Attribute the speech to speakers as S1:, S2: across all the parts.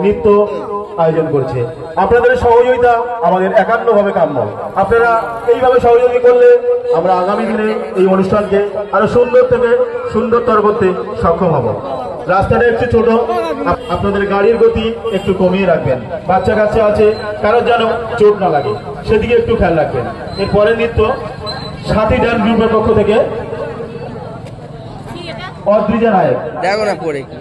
S1: নৃত্য আয়োজন করছে। আপনাদের সহযোগিতা আমাদের একান্তভাবে কাম্য। আপনারা এইভাবে সহযোগী করলে আমরা আগামী দিনে এই অনুষ্ঠানকে আরো সুন্দর থেকে সুন্দরতর করতে সক্ষম হব। রাস্তাটা একটু ছোট, আপনাদের গাড়ির গতি একটু কমিয়ে রাখবেন। বাচ্চা কাচ্চা আছে, কারোর যেন চোট না লাগে, সেদিকে একটু খেয়াল রাখবেন। এরপরে নৃত্য সাথী ডান গ্রুপের পক্ষ থেকে অদ্রিজা নায়ক।
S2: দেখো না পরে কি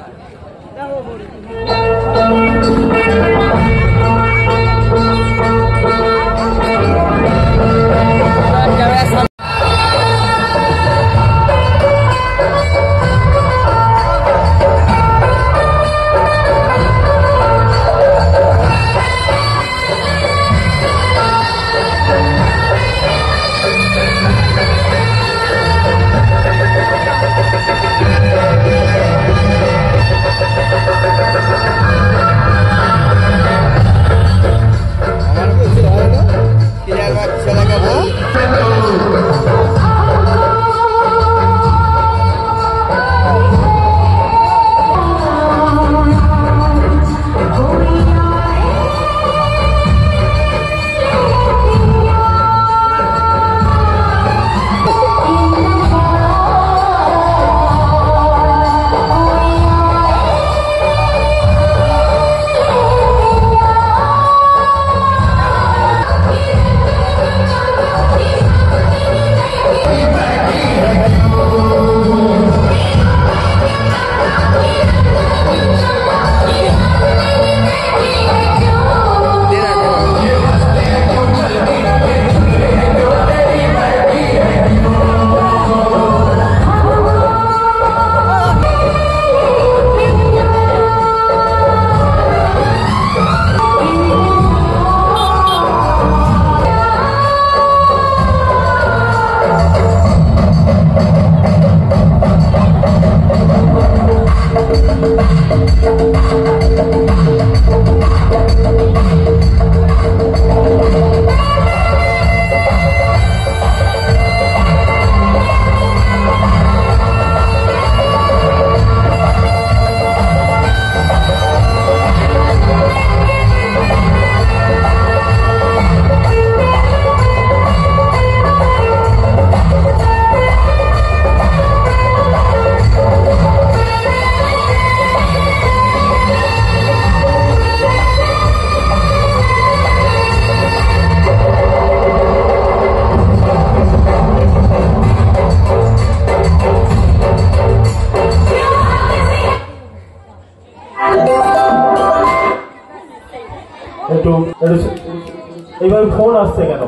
S1: এইভাবে ফোন আসছে কেন?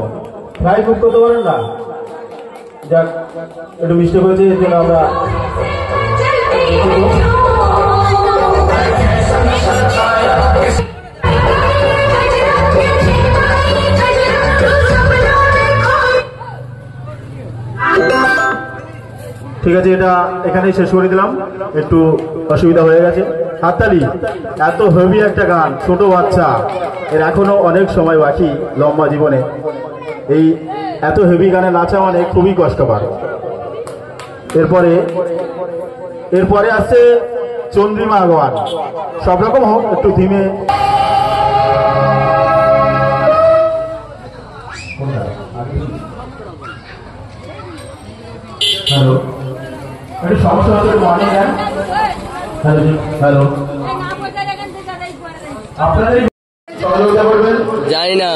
S1: ফ্লাইট বুক করতে পারেন না? যাক, একটু মিস্টেক হয়েছে, এর জন্য আমরা ঠিক আছে, এটা এখানেই শেষ করে দিলাম। একটু অসুবিধা হয়ে গেছে। হাততালি। এত হেভি একটা গান, ছোট বাচ্চা, এর এখনো অনেক সময় বাকি লম্বা জীবনে। এই এত হেভি গানে নাচা মানে খুবই কষ্টকর। এরপরে আসছে চন্দ্রিমা গান। সব রকম হোক, একটু ধীমে। হ্যালো, একটু সমস্যা হচ্ছে, একটু মর্নিং দেন। হ্যালো হ্যালো, আপনাদের সহযোগিতা করবেন।
S2: জানি না।